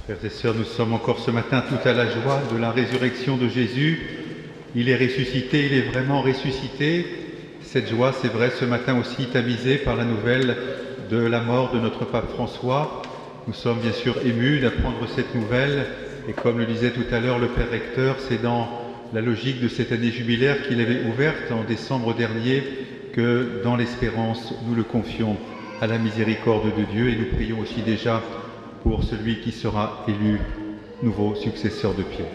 Frères et sœurs, nous sommes encore ce matin tout à la joie de la résurrection de Jésus. Il est ressuscité, il est vraiment ressuscité. Cette joie, c'est vrai, ce matin aussi tamisée par la nouvelle de la mort de notre pape François. Nous sommes bien sûr émus d'apprendre cette nouvelle. Et comme le disait tout à l'heure le Père Recteur, c'est dans la logique de cette année jubilaire qu'il avait ouverte en décembre dernier que, dans l'espérance, nous le confions à la miséricorde de Dieu. Et nous prions aussi déjà pour celui qui sera élu nouveau successeur de Pierre.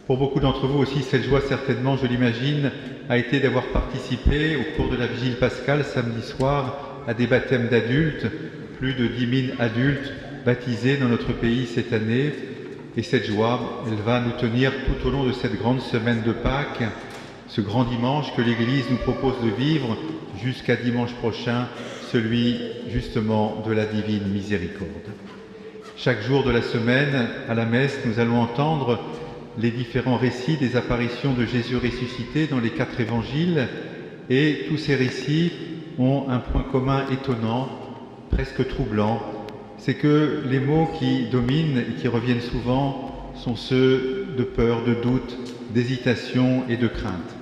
Pour beaucoup d'entre vous aussi, cette joie certainement, je l'imagine, a été d'avoir participé au cours de la Vigile pascale samedi soir à des baptêmes d'adultes, plus de 10 000 adultes baptisés dans notre pays cette année. Et cette joie, elle va nous tenir tout au long de cette grande semaine de Pâques, ce grand dimanche que l'Église nous propose de vivre jusqu'à dimanche prochain, celui justement de la divine miséricorde. Chaque jour de la semaine, à la messe, nous allons entendre les différents récits des apparitions de Jésus ressuscité dans les 4 évangiles, et tous ces récits ont un point commun étonnant, presque troublant, c'est que les mots qui dominent et qui reviennent souvent sont ceux de peur, de doute, d'hésitation et de crainte.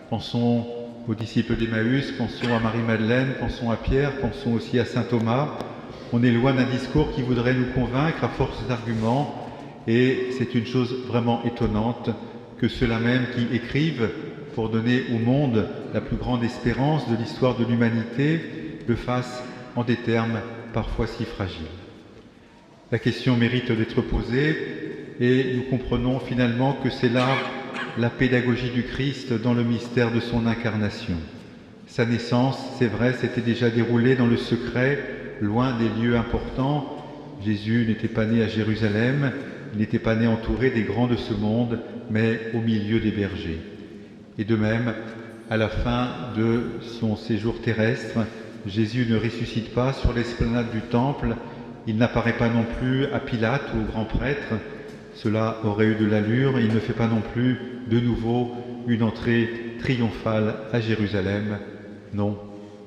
Pensons aux disciples d'Emmaüs, pensons à Marie-Madeleine, pensons à Pierre, pensons aussi à saint Thomas. On est loin d'un discours qui voudrait nous convaincre à force d'arguments, et c'est une chose vraiment étonnante que ceux-là même qui écrivent pour donner au monde la plus grande espérance de l'histoire de l'humanité le fassent en des termes parfois si fragiles. La question mérite d'être posée, et nous comprenons finalement que c'est là la pédagogie du Christ dans le mystère de son incarnation. Sa naissance, c'est vrai, s'était déjà déroulée dans le secret, loin des lieux importants. Jésus n'était pas né à Jérusalem, il n'était pas né entouré des grands de ce monde, mais au milieu des bergers. Et de même, à la fin de son séjour terrestre, Jésus ne ressuscite pas sur l'esplanade du temple, il n'apparaît pas non plus à Pilate ou au grand prêtre, cela aurait eu de l'allure, il ne fait pas non plus de nouveau une entrée triomphale à Jérusalem. Non,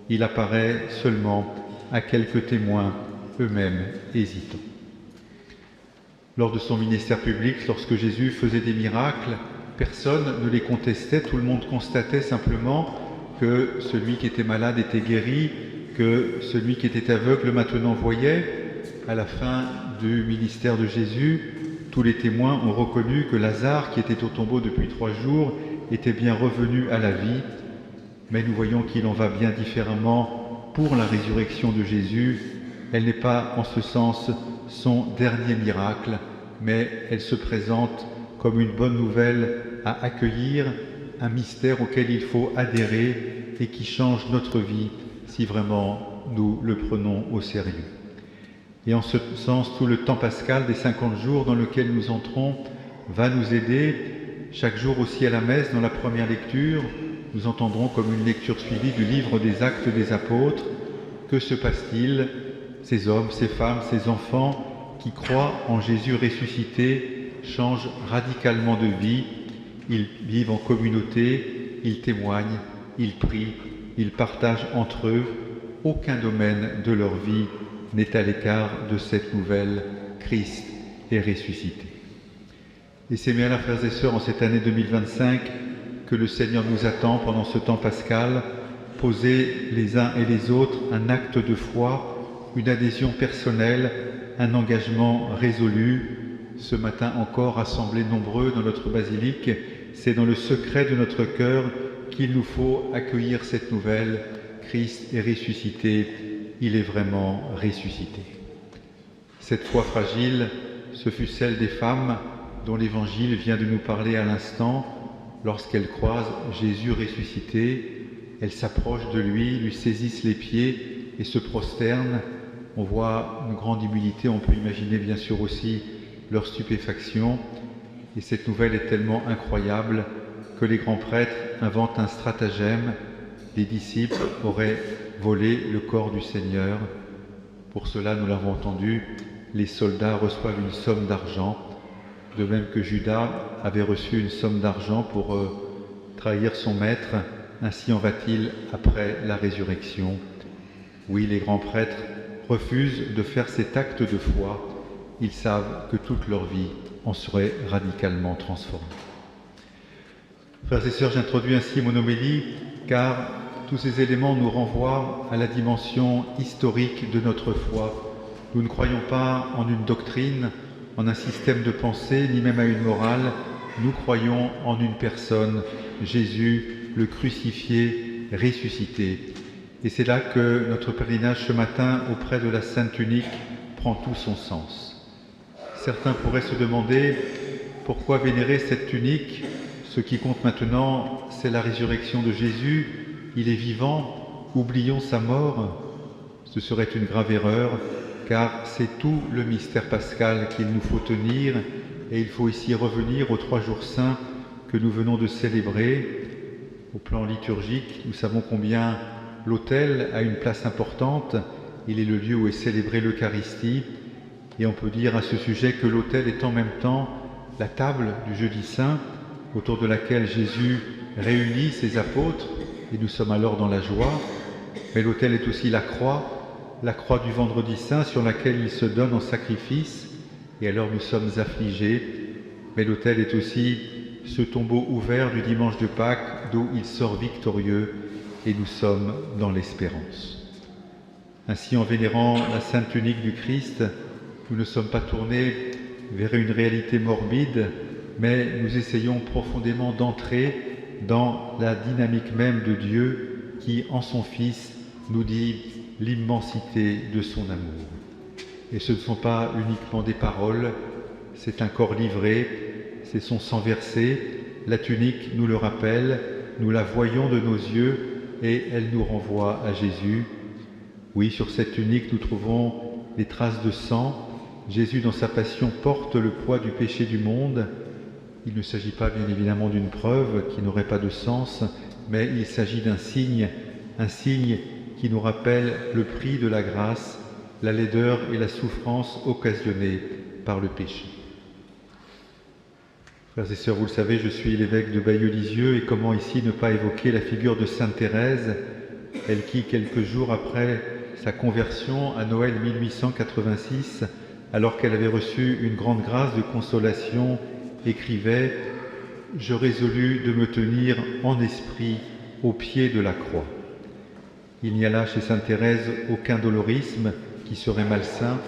il apparaît seulement à quelques témoins, eux-mêmes hésitants. Lors de son ministère public, lorsque Jésus faisait des miracles, personne ne les contestait, tout le monde constatait simplement que celui qui était malade était guéri, que celui qui était aveugle maintenant voyait. À la fin du ministère de Jésus, tous les témoins ont reconnu que Lazare, qui était au tombeau depuis 3 jours, était bien revenu à la vie. Mais nous voyons qu'il en va bien différemment pour la résurrection de Jésus. Elle n'est pas en ce sens son dernier miracle, mais elle se présente comme une bonne nouvelle à accueillir, un mystère auquel il faut adhérer et qui change notre vie si vraiment nous le prenons au sérieux. Et en ce sens, tout le temps pascal des 50 jours dans lequel nous entrons va nous aider. Chaque jour aussi à la messe, dans la première lecture, nous entendrons comme une lecture suivie du livre des Actes des Apôtres. Que se passe-t-il? Ces hommes, ces femmes, ces enfants qui croient en Jésus ressuscité changent radicalement de vie. Ils vivent en communauté, ils témoignent, ils prient, ils partagent entre eux. Aucun domaine de leur vie n'est à l'écart de cette nouvelle: Christ est ressuscité. Et c'est bien là, frères et sœurs, en cette année 2025, que le Seigneur nous attend pendant ce temps pascal, poser les uns et les autres un acte de foi, une adhésion personnelle, un engagement résolu. Ce matin encore, rassemblés nombreux dans notre basilique, c'est dans le secret de notre cœur qu'il nous faut accueillir cette nouvelle: Christ est ressuscité, il est vraiment ressuscité. Cette foi fragile, ce fut celle des femmes dont l'Évangile vient de nous parler à l'instant. Lorsqu'elles croisent Jésus ressuscité, elles s'approchent de lui, lui saisissent les pieds et se prosternent. On voit une grande humilité, on peut imaginer bien sûr aussi leur stupéfaction. Et cette nouvelle est tellement incroyable que les grands prêtres inventent un stratagème. Les disciples auraient volé le corps du Seigneur. Pour cela, nous l'avons entendu, les soldats reçoivent une somme d'argent, de même que Judas avait reçu une somme d'argent pour trahir son maître. Ainsi en va-t-il après la résurrection. Oui, les grands prêtres refusent de faire cet acte de foi, ils savent que toute leur vie en serait radicalement transformée. Frères et sœurs, j'introduis ainsi mon homélie, car tous ces éléments nous renvoient à la dimension historique de notre foi. Nous ne croyons pas en une doctrine, en un système de pensée, ni même à une morale. Nous croyons en une personne, Jésus, le crucifié, ressuscité. Et c'est là que notre pèlerinage ce matin auprès de la Sainte Tunique prend tout son sens. Certains pourraient se demander pourquoi vénérer cette tunique. Ce qui compte maintenant, c'est la résurrection de Jésus. Il est vivant, oublions sa mort. Ce serait une grave erreur, car c'est tout le mystère pascal qu'il nous faut tenir, et il faut ici revenir aux 3 jours saints que nous venons de célébrer. Au plan liturgique, nous savons combien l'autel a une place importante. Il est le lieu où est célébrée l'Eucharistie, et on peut dire à ce sujet que l'autel est en même temps la table du jeudi saint, autour de laquelle Jésus réunit ses apôtres, et nous sommes alors dans la joie. Mais l'autel est aussi la croix du vendredi saint sur laquelle il se donne en sacrifice, et alors nous sommes affligés. Mais l'autel est aussi ce tombeau ouvert du dimanche de Pâques d'où il sort victorieux, et nous sommes dans l'espérance. Ainsi, en vénérant la Sainte Tunique du Christ, nous ne sommes pas tournés vers une réalité morbide, mais nous essayons profondément d'entrer dans la dynamique même de Dieu qui, en son Fils, nous dit l'immensité de son amour. Et ce ne sont pas uniquement des paroles, c'est un corps livré, c'est son sang versé. La tunique nous le rappelle, nous la voyons de nos yeux et elle nous renvoie à Jésus. Oui, sur cette tunique, nous trouvons les traces de sang. Jésus, dans sa passion, porte le poids du péché du monde. Il ne s'agit pas bien évidemment d'une preuve qui n'aurait pas de sens, mais il s'agit d'un signe qui nous rappelle le prix de la grâce, la laideur et la souffrance occasionnées par le péché. Frères et sœurs, vous le savez, je suis l'évêque de Bayeux-Lisieux, et comment ici ne pas évoquer la figure de Sainte Thérèse, elle qui, quelques jours après sa conversion à Noël 1886, alors qu'elle avait reçu une grande grâce de consolation, écrivait « Je résolus de me tenir en esprit au pied de la croix ». Il n'y a là chez Sainte Thérèse aucun dolorisme qui serait malsain,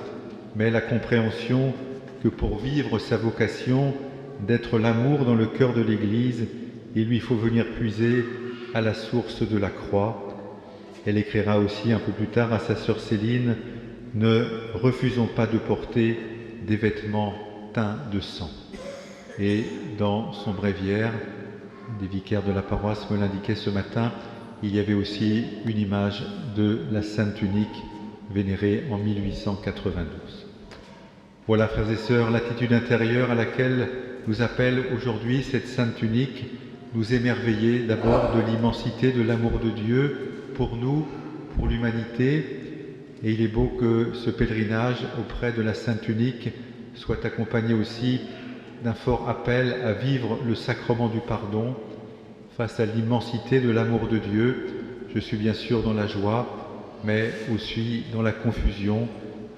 mais la compréhension que pour vivre sa vocation d'être l'amour dans le cœur de l'Église, il lui faut venir puiser à la source de la croix. Elle écrira aussi un peu plus tard à sa sœur Céline « Ne refusons pas de porter des vêtements teints de sang ». Et dans son bréviaire, des vicaires de la paroisse me l'indiquaient ce matin, il y avait aussi une image de la Sainte Tunique vénérée en 1892. Voilà, frères et sœurs, l'attitude intérieure à laquelle nous appelle aujourd'hui cette Sainte Tunique, nous émerveiller d'abord de l'immensité de l'amour de Dieu pour nous, pour l'humanité. Et il est beau que ce pèlerinage auprès de la Sainte Tunique soit accompagné aussi d'un fort appel à vivre le sacrement du pardon face à l'immensité de l'amour de Dieu. Je suis bien sûr dans la joie, mais aussi dans la confusion.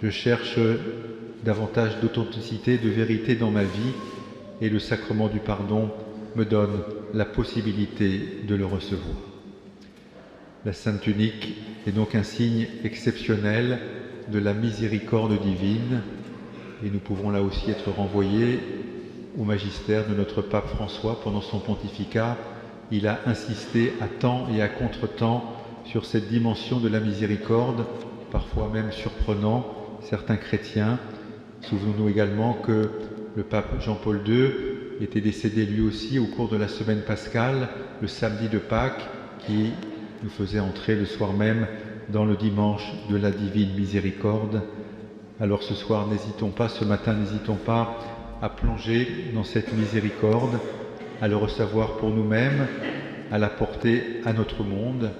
Je cherche davantage d'authenticité, de vérité dans ma vie, et le sacrement du pardon me donne la possibilité de le recevoir. La Sainte Tunique est donc un signe exceptionnel de la miséricorde divine, et nous pouvons là aussi être renvoyés au magistère de notre pape François pendant son pontificat. Il a insisté à temps et à contre-temps sur cette dimension de la miséricorde, parfois même surprenant certains chrétiens. Souvenons-nous également que le pape Jean-Paul II était décédé lui aussi au cours de la semaine pascale, le samedi de Pâques, qui nous faisait entrer le soir même dans le dimanche de la divine miséricorde. Alors ce soir, n'hésitons pas, ce matin, n'hésitons pas à plonger dans cette miséricorde, à le recevoir pour nous-mêmes, à la porter à notre monde.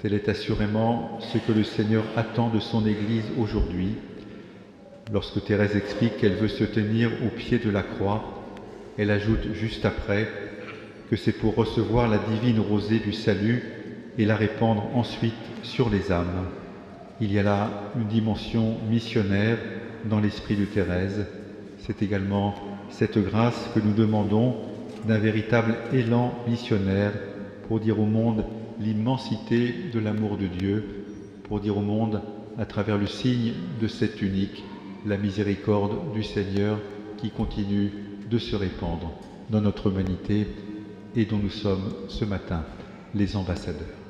Tel est assurément ce que le Seigneur attend de son Église aujourd'hui. Lorsque Thérèse explique qu'elle veut se tenir au pied de la croix, elle ajoute juste après que c'est pour recevoir la divine rosée du salut et la répandre ensuite sur les âmes. Il y a là une dimension missionnaire dans l'esprit de Thérèse. C'est également cette grâce que nous demandons d'un véritable élan missionnaire pour dire au monde l'immensité de l'amour de Dieu, pour dire au monde, à travers le signe de cette tunique, la miséricorde du Seigneur qui continue de se répandre dans notre humanité et dont nous sommes ce matin les ambassadeurs.